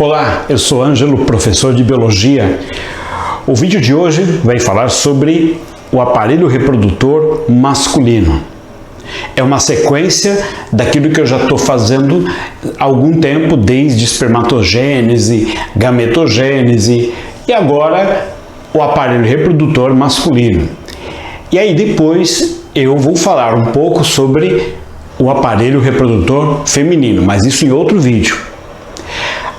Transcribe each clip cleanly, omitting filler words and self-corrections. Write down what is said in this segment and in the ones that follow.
Olá, eu sou Ângelo, professor de Biologia. O vídeo de hoje vai falar sobre o aparelho reprodutor masculino. É uma sequência daquilo que eu já estou fazendo há algum tempo, desde espermatogênese, gametogênese e agora o aparelho reprodutor masculino. E aí depois eu vou falar um pouco sobre o aparelho reprodutor feminino, mas isso em outro vídeo.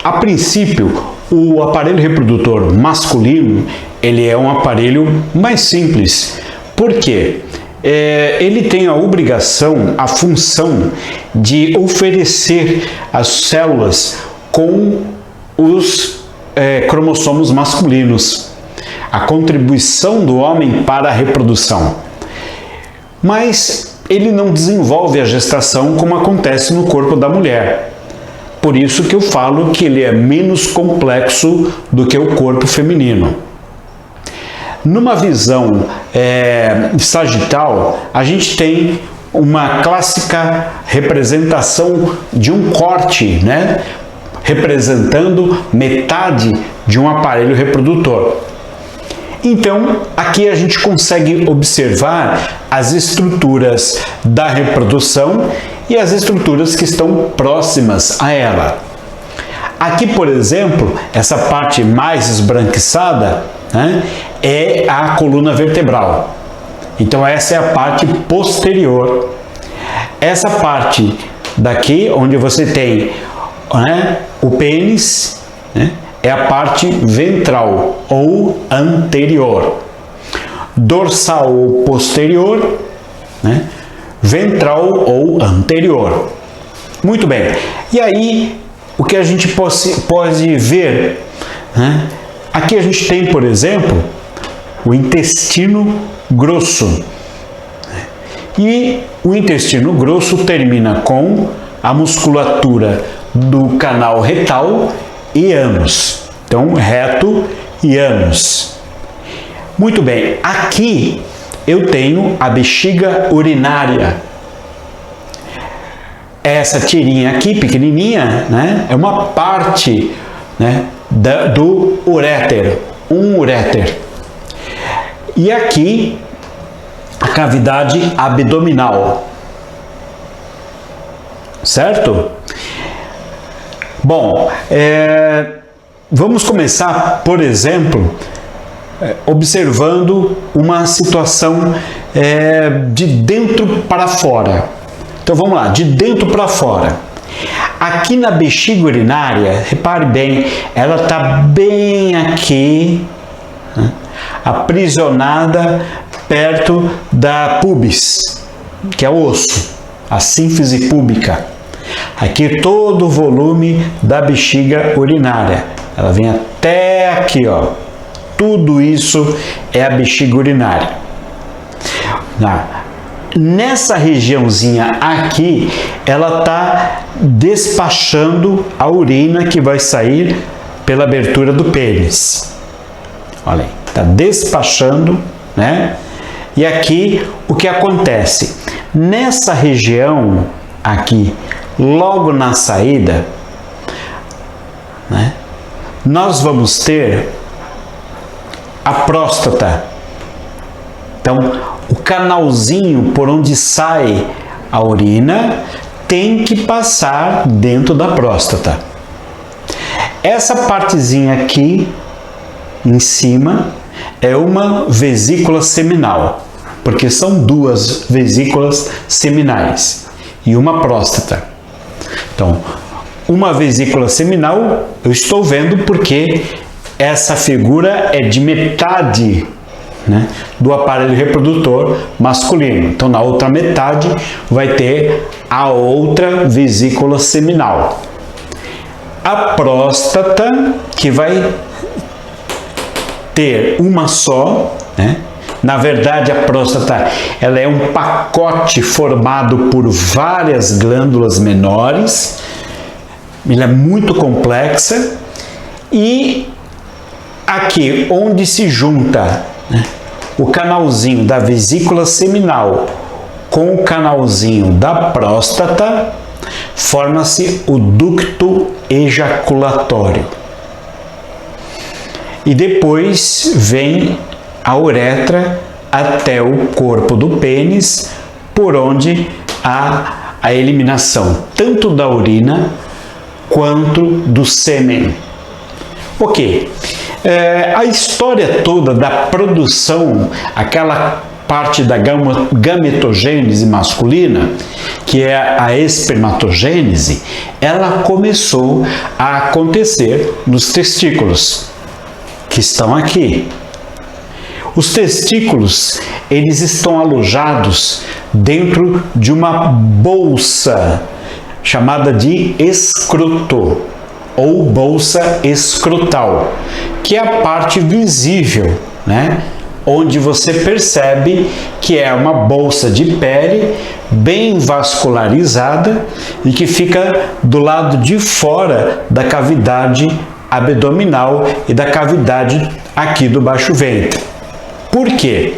A princípio, o aparelho reprodutor masculino, ele é um aparelho mais simples. Por quê? Ele tem a obrigação, a função de oferecer as células com os cromossomos masculinos, a contribuição do homem para a reprodução. Mas ele não desenvolve a gestação como acontece no corpo da mulher. Por isso que eu falo que ele é menos complexo do que o corpo feminino. Numa visão sagital, a gente tem uma clássica representação de um corte, né? Representando metade de um aparelho reprodutor. Então, aqui a gente consegue observar as estruturas da reprodução e as estruturas que estão próximas a ela. Aqui, por exemplo, essa parte mais esbranquiçada, né, é a coluna vertebral. Então, essa é a parte posterior. Essa parte daqui, onde você tem, né, o pênis, né, é a parte ventral ou anterior. Dorsal ou posterior, né? Ventral ou anterior. Muito bem. E aí, o que a gente pode ver, né? Aqui a gente tem, por exemplo, o intestino grosso. E o intestino grosso termina com a musculatura do canal retal e ânus. Então, reto e ânus. Muito bem, aqui eu tenho a bexiga urinária. Essa tirinha aqui, pequenininha, né, é uma parte, né, do uréter, um uréter. E aqui, a cavidade abdominal. Certo? Bom, vamos começar, por exemplo, observando uma situação de dentro para fora. Então vamos lá, de dentro para fora. Aqui na bexiga urinária, repare bem, ela está bem aqui, né, aprisionada perto da pubis, que é o osso, a sínfise púbica. Aqui todo o volume da bexiga urinária. Ela vem até aqui, ó. Tudo isso é a bexiga urinária. Nessa regiãozinha aqui, ela está despachando a urina que vai sair pela abertura do pênis. Olha aí, está despachando, né? E aqui o que acontece? Nessa região aqui, logo na saída, né, nós vamos ter a próstata. Então, o canalzinho por onde sai a urina tem que passar dentro da próstata. Essa partezinha aqui em cima é uma vesícula seminal, porque são duas vesículas seminais e uma próstata. Então, uma vesícula seminal eu estou vendo porque essa figura é de metade, né, do aparelho reprodutor masculino. Então, na outra metade vai ter a outra vesícula seminal. A próstata, que vai ter uma só, né? Na verdade, a próstata ela é um pacote formado por várias glândulas menores. Ela é muito complexa. E aqui, onde se junta, né, o canalzinho da vesícula seminal com o canalzinho da próstata, forma-se o ducto ejaculatório. E depois vem a uretra até o corpo do pênis, por onde há a eliminação tanto da urina quanto do sêmen. Ok, a história toda da produção, aquela parte da gametogênese masculina, que é a espermatogênese, ela começou a acontecer nos testículos, que estão aqui. Os testículos, eles estão alojados dentro de uma bolsa chamada de escroto, ou bolsa escrotal, que é a parte visível, né? Onde você percebe que é uma bolsa de pele bem vascularizada e que fica do lado de fora da cavidade abdominal e da cavidade aqui do baixo ventre. Por quê?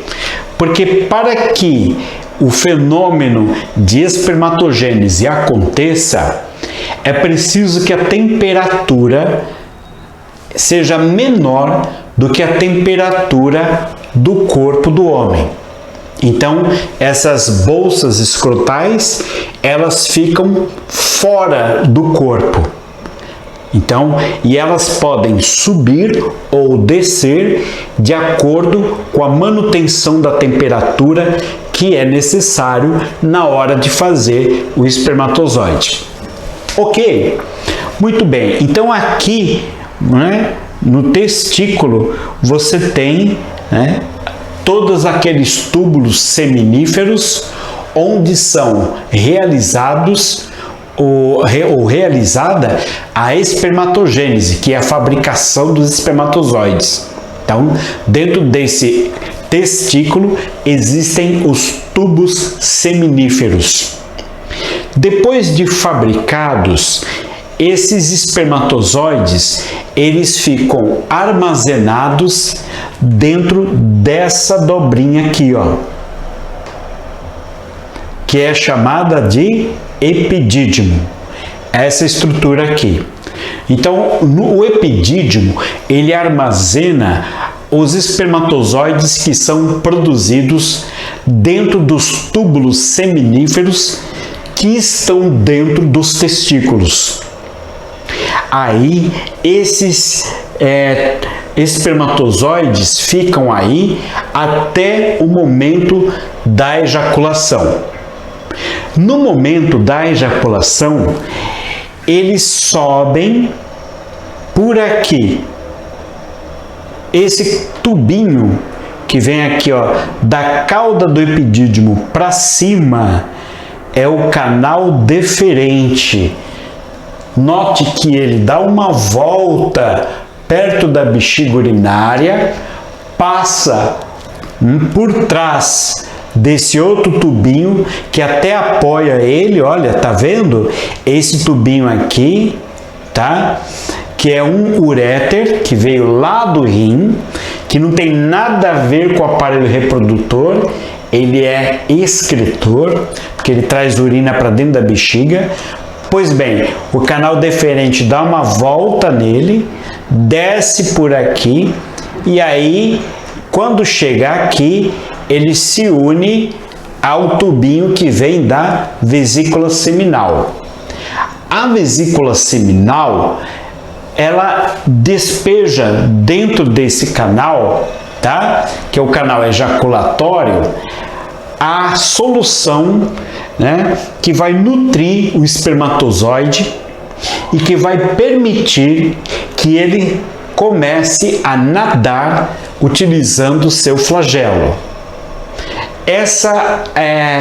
Porque para que o fenômeno de espermatogênese aconteça, é preciso que a temperatura seja menor do que a temperatura do corpo do homem. Então, essas bolsas escrotais, elas ficam fora do corpo. Então, e elas podem subir ou descer de acordo com a manutenção da temperatura que é necessário na hora de fazer o espermatozoide. Ok? Muito bem. Então aqui, né, no testículo, você tem, né, todos aqueles túbulos seminíferos onde são realizados ou realizada a espermatogênese, que é a fabricação dos espermatozoides. Então, dentro desse testículo existem os tubos seminíferos. Depois de fabricados, esses espermatozoides, eles ficam armazenados dentro dessa dobrinha aqui, ó, que é chamada de epidídimo, essa estrutura aqui. Então, o epidídimo, ele armazena os espermatozoides que são produzidos dentro dos túbulos seminíferos que estão dentro dos testículos. Aí, esses espermatozoides ficam aí até o momento da ejaculação. No momento da ejaculação, eles sobem por aqui. Esse tubinho que vem aqui, ó, da cauda do epidídimo para cima, é o canal deferente. Note que ele dá uma volta perto da bexiga urinária, passa por trás desse outro tubinho que até apoia ele, olha, tá vendo? Esse tubinho aqui, tá? Que é um uréter que veio lá do rim, que não tem nada a ver com o aparelho reprodutor, ele é excretor, porque ele traz urina para dentro da bexiga. Pois bem, o canal deferente dá uma volta nele, desce por aqui, e aí, quando chegar aqui, ele se une ao tubinho que vem da vesícula seminal. A vesícula seminal, ela despeja dentro desse canal, tá? Que é o canal ejaculatório, a solução, né, que vai nutrir o espermatozoide e que vai permitir que ele comece a nadar utilizando o seu flagelo. Essa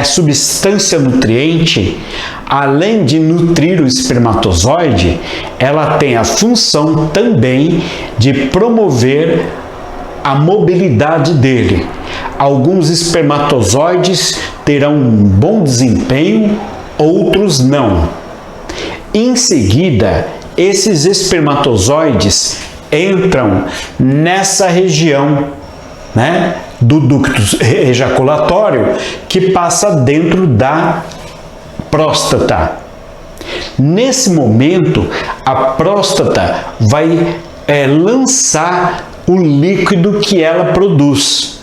substância nutriente, além de nutrir o espermatozoide, ela tem a função também de promover a mobilidade dele. Alguns espermatozoides terão um bom desempenho, outros não. Em seguida, esses espermatozoides entram nessa região, né, do ducto ejaculatório que passa dentro da próstata. Nesse momento, a próstata vai lançar o líquido que ela produz,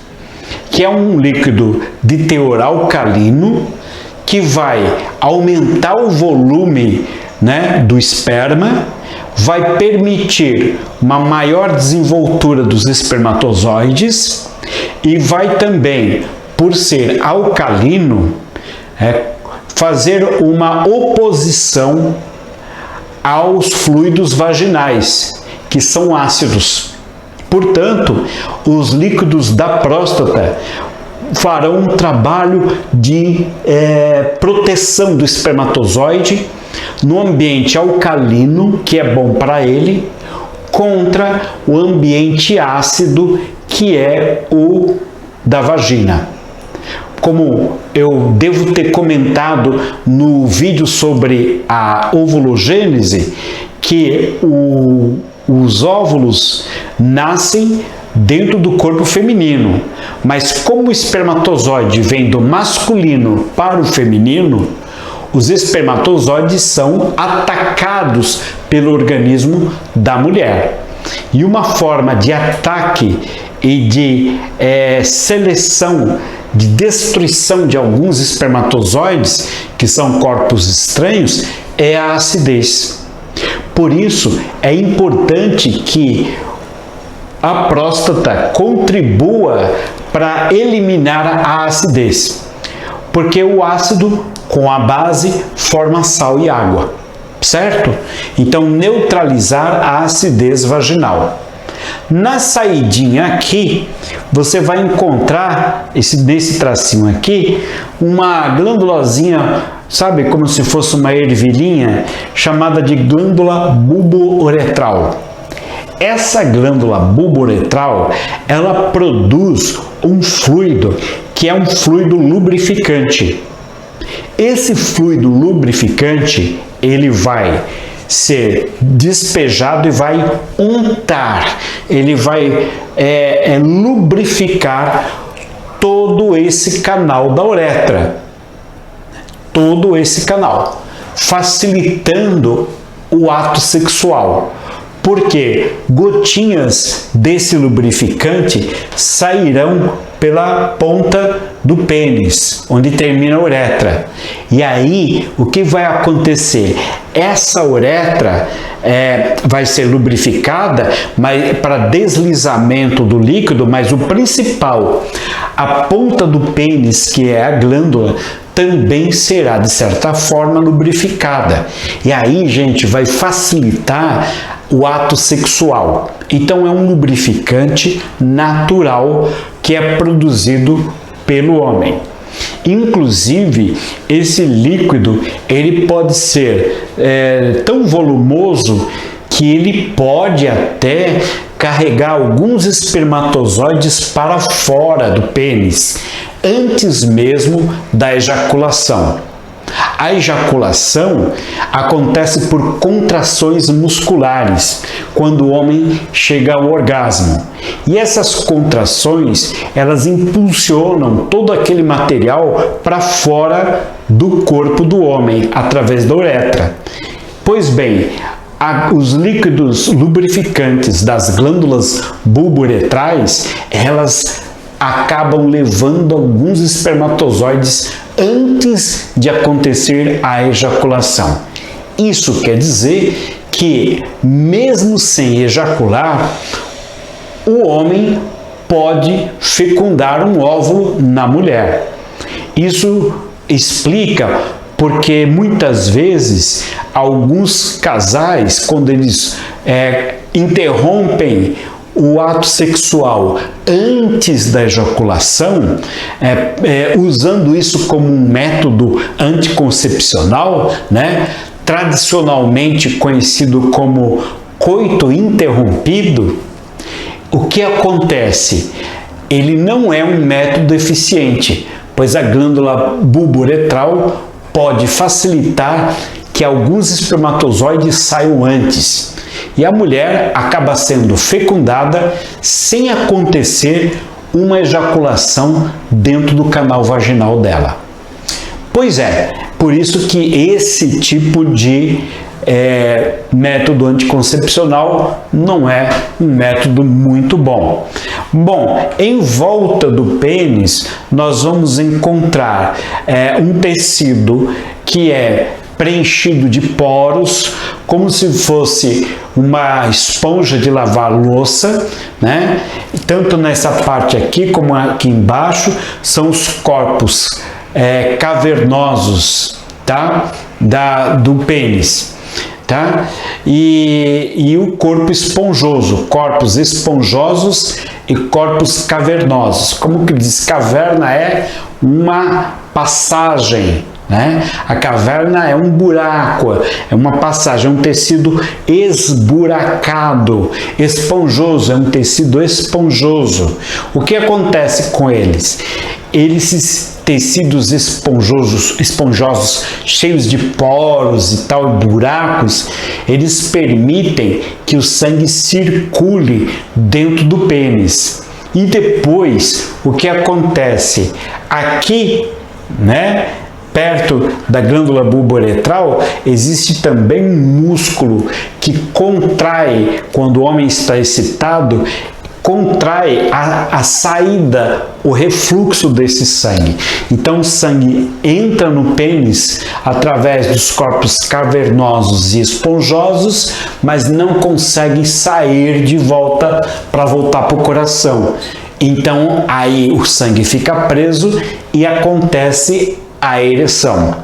que é um líquido de teor alcalino, que vai aumentar o volume, né, do esperma, vai permitir uma maior desenvoltura dos espermatozoides e vai também, por ser alcalino, fazer uma oposição aos fluidos vaginais, que são ácidos. Portanto, os líquidos da próstata farão um trabalho de proteção do espermatozoide no ambiente alcalino, que é bom para ele, contra o ambiente ácido, que é o da vagina. Como eu devo ter comentado no vídeo sobre a ovulogênese, que os óvulos nascem dentro do corpo feminino, mas como o espermatozoide vem do masculino para o feminino, os espermatozoides são atacados pelo organismo da mulher. E uma forma de ataque e de seleção, de destruição de alguns espermatozoides, que são corpos estranhos, é a acidez. Por isso, é importante que a próstata contribua para eliminar a acidez, porque o ácido com a base forma sal e água, certo? Então, neutralizar a acidez vaginal. Na saidinha aqui, você vai encontrar, nesse tracinho aqui, uma glândulazinha, sabe, como se fosse uma ervilhinha, chamada de glândula bulbo-uretral. Essa glândula bulbo-uretral, ela produz um fluido, que é um fluido lubrificante. Esse fluido lubrificante, ele vai ser despejado e vai untar, ele vai lubrificar todo esse canal da uretra, todo esse canal, facilitando o ato sexual, porque gotinhas desse lubrificante sairão pela ponta do pênis, onde termina a uretra. E aí, o que vai acontecer? Essa uretra vai ser lubrificada para deslizamento do líquido, mas o principal, a ponta do pênis, que é a glândula, também será, de certa forma, lubrificada. E aí, gente, vai facilitar o ato sexual. Então, é um lubrificante natural que é produzido pelo homem. Inclusive, esse líquido, ele pode ser tão volumoso que ele pode até carregar alguns espermatozoides para fora do pênis, antes mesmo da ejaculação. A ejaculação acontece por contrações musculares, quando o homem chega ao orgasmo. E essas contrações, elas impulsionam todo aquele material para fora do corpo do homem, através da uretra. Pois bem, os líquidos lubrificantes das glândulas bulbo-uretrais, elas acabam levando alguns espermatozoides antes de acontecer a ejaculação. Isso quer dizer que, mesmo sem ejacular, o homem pode fecundar um óvulo na mulher. Isso explica porque muitas vezes alguns casais, quando eles interrompem o ato sexual antes da ejaculação, usando isso como um método anticoncepcional, né, tradicionalmente conhecido como coito interrompido, o que acontece? Ele não é um método eficiente, pois a glândula bulbo-uretral pode facilitar que alguns espermatozoides saiam antes. E a mulher acaba sendo fecundada sem acontecer uma ejaculação dentro do canal vaginal dela. Pois é, Por isso que esse tipo de método anticoncepcional não é um método muito bom. Bom, em volta do pênis nós vamos encontrar um tecido que é preenchido de poros, como se fosse uma esponja de lavar louça, né? Tanto nessa parte aqui como aqui embaixo são os corpos cavernosos, tá? Do pênis. Tá? E o corpo esponjoso, corpos esponjosos e corpos cavernosos. Como que diz, caverna é uma passagem, né? A caverna é um buraco, é uma passagem, é um tecido esburacado. Esponjoso é um tecido esponjoso. O que acontece com eles? Esses tecidos esponjosos, cheios de poros e tal, buracos, eles permitem que o sangue circule dentro do pênis. E depois, o que acontece? Aqui, né, perto da glândula bulboretral, existe também um músculo que contrai, quando o homem está excitado, contrai a saída, o refluxo desse sangue. Então o sangue entra no pênis através dos corpos cavernosos e esponjosos, mas não consegue sair de volta para voltar para o coração. Então aí o sangue fica preso e acontece a ereção.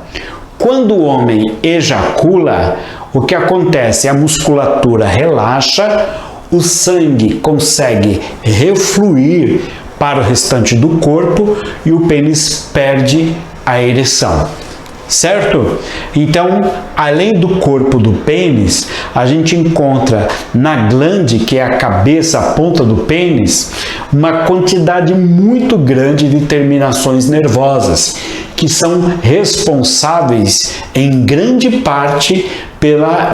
Quando o homem ejacula, o que acontece? A musculatura relaxa, o sangue consegue refluir para o restante do corpo e o pênis perde a ereção, certo? Então, além do corpo do pênis, a gente encontra na glande, que é a cabeça, a ponta do pênis, uma quantidade muito grande de terminações nervosas, que são responsáveis em grande parte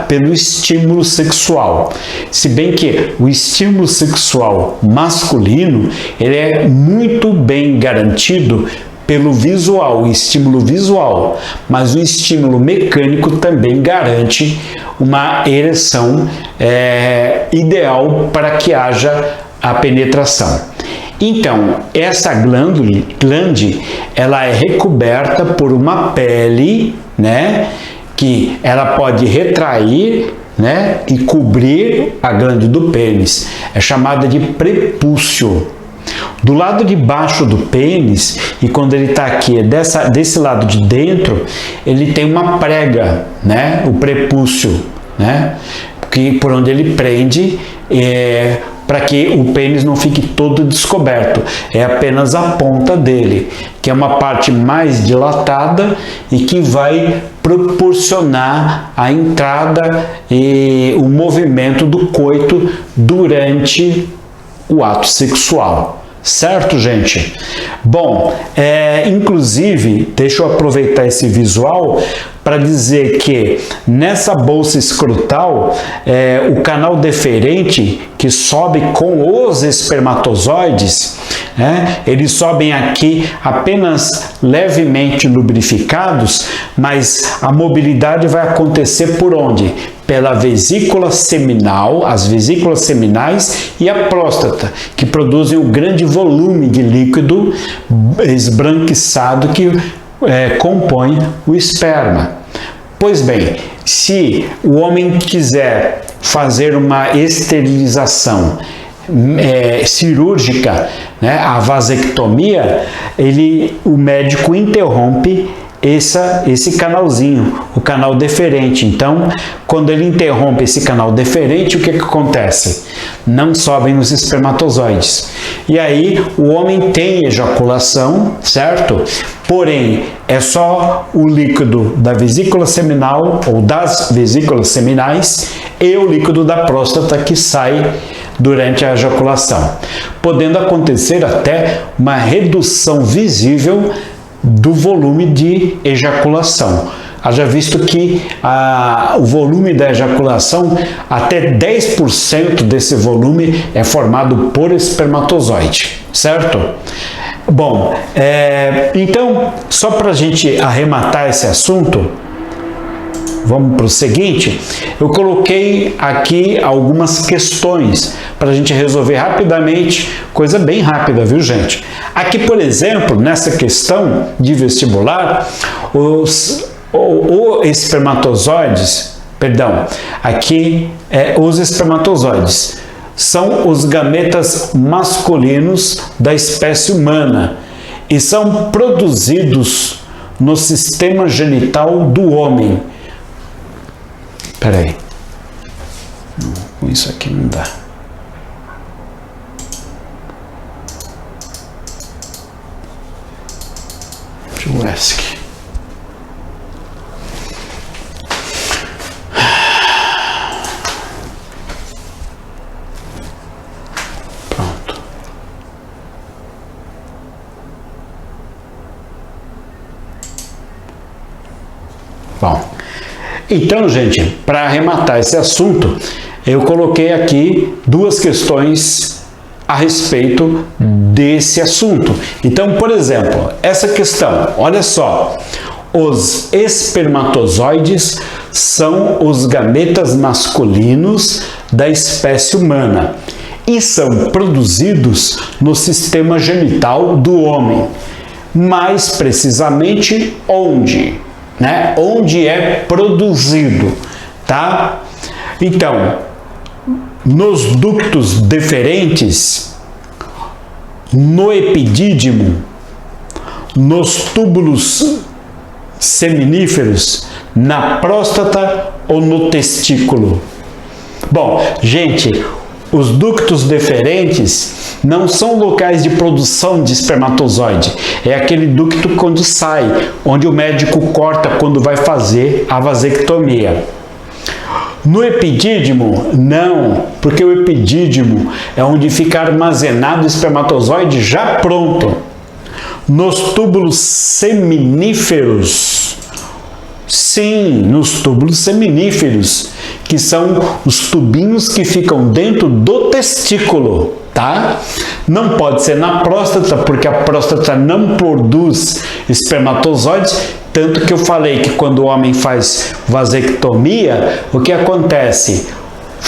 pelo estímulo sexual. Se bem que o estímulo sexual masculino ele é muito bem garantido pelo visual, o estímulo visual, mas o estímulo mecânico também garante uma ereção ideal para que haja a penetração. Então, essa glande, ela é recoberta por uma pele, né, que ela pode retrair, né, e cobrir a glande do pênis. É chamada de prepúcio. Do lado de baixo do pênis, e quando ele está aqui, desse lado de dentro, ele tem uma prega, né, o prepúcio, né, por onde ele prende, para que o pênis não fique todo descoberto. É apenas a ponta dele, que é uma parte mais dilatada e que vai proporcionar a entrada e o movimento do coito durante o ato sexual. Certo, gente? Bom, inclusive, deixa eu aproveitar esse visual para dizer que nessa bolsa escrotal, o canal deferente que sobe com os espermatozoides, eles sobem aqui apenas levemente lubrificados, mas a mobilidade vai acontecer por onde? Pela vesícula seminal, as vesículas seminais e a próstata, que produzem um grande volume de líquido esbranquiçado que compõe o esperma. Pois bem, se o homem quiser fazer uma esterilização cirúrgica, né, a vasectomia, o médico interrompe esse canalzinho, o canal deferente. Então, quando ele interrompe esse canal deferente, o que acontece? Não sobem os espermatozoides. E aí, o homem tem ejaculação, certo? Porém, é só o líquido da vesícula seminal ou das vesículas seminais e o líquido da próstata que sai durante a ejaculação, podendo acontecer até uma redução visível do volume de ejaculação. Haja visto que o volume da ejaculação, até 10% desse volume é formado por espermatozoide, certo? Bom, então, só para a gente arrematar esse assunto, vamos para o seguinte, eu coloquei aqui algumas questões para a gente resolver rapidamente, coisa bem rápida, viu, gente? Aqui, por exemplo, nessa questão de vestibular, os espermatozoides são os gametas masculinos da espécie humana e são produzidos no sistema genital do homem. Peraí, com isso aqui não dá. Jurassic. Pronto. Bom, então, gente, para arrematar esse assunto, eu coloquei aqui duas questões a respeito desse assunto. Então, por exemplo, essa questão, olha só, os espermatozoides são os gametas masculinos da espécie humana e são produzidos no sistema genital do homem. Mais precisamente, onde? Onde é produzido, tá? Então, nos ductos deferentes, no epidídimo, nos túbulos seminíferos, na próstata ou no testículo. Bom, gente, os ductos deferentes não são locais de produção de espermatozoide. É aquele ducto quando sai, onde o médico corta quando vai fazer a vasectomia. No epidídimo, não, porque o epidídimo é onde fica armazenado o espermatozoide já pronto. Nos túbulos seminíferos, sim, nos túbulos seminíferos, que são os tubinhos que ficam dentro do testículo, tá? Não pode ser na próstata, porque a próstata não produz espermatozoides, tanto que eu falei que quando o homem faz vasectomia, o que acontece?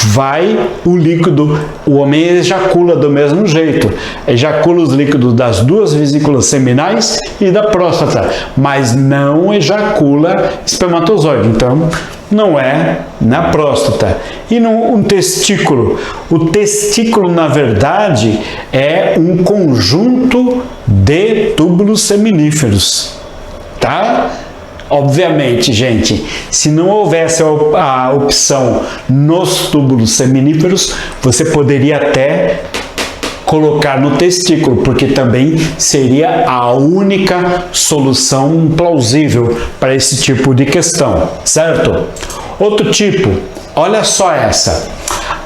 Vai o líquido, o homem ejacula do mesmo jeito, ejacula os líquidos das duas vesículas seminais e da próstata, mas não ejacula espermatozoide, então não é na próstata. E no testículo? O testículo, na verdade, é um conjunto de túbulos seminíferos, tá? Obviamente, gente, se não houvesse a opção nos túbulos seminíferos, você poderia até colocar no testículo, porque também seria a única solução plausível para esse tipo de questão, certo? Outro tipo, olha só essa.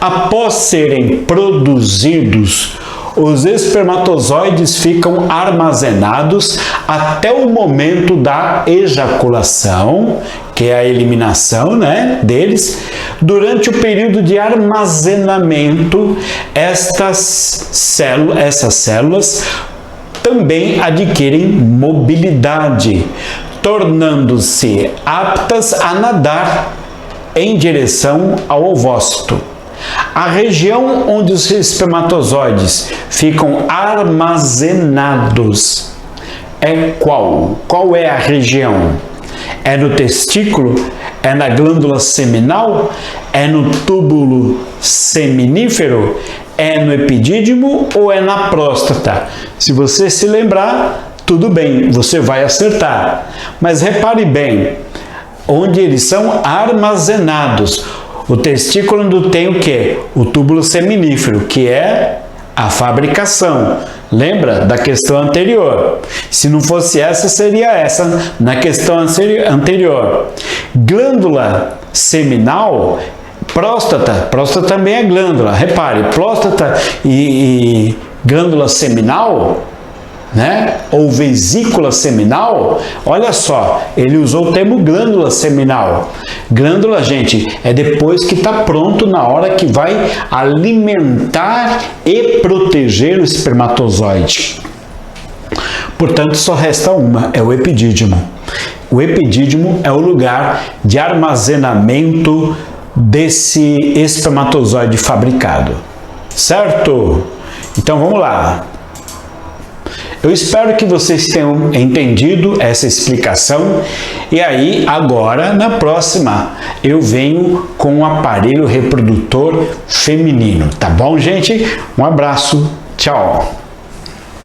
Após serem produzidos, os espermatozoides ficam armazenados até o momento da ejaculação, que é a eliminação, deles. Durante o período de armazenamento, essas células também adquirem mobilidade, tornando-se aptas a nadar em direção ao ovócito. A região onde os espermatozoides ficam armazenados é qual? Qual é a região? É no testículo? É na glândula seminal? É no túbulo seminífero? É no epidídimo ou é na próstata? Se você se lembrar, tudo bem, você vai acertar. Mas repare bem, onde eles são armazenados. O testículo não tem o quê? O túbulo seminífero, que é a fabricação. Lembra da questão anterior? Se não fosse essa, seria essa na questão anterior. Glândula seminal, próstata também é glândula. Repare, próstata e glândula seminal, ou vesícula seminal, olha só, ele usou o termo glândula seminal. Glândula, gente, é depois que está pronto, na hora que vai alimentar e proteger o espermatozoide. Portanto, só resta uma, é o epidídimo. O epidídimo é o lugar de armazenamento desse espermatozoide fabricado. Certo? Então vamos lá. Eu espero que vocês tenham entendido essa explicação e aí agora na próxima eu venho com o aparelho reprodutor feminino, tá bom, gente? Um abraço, tchau!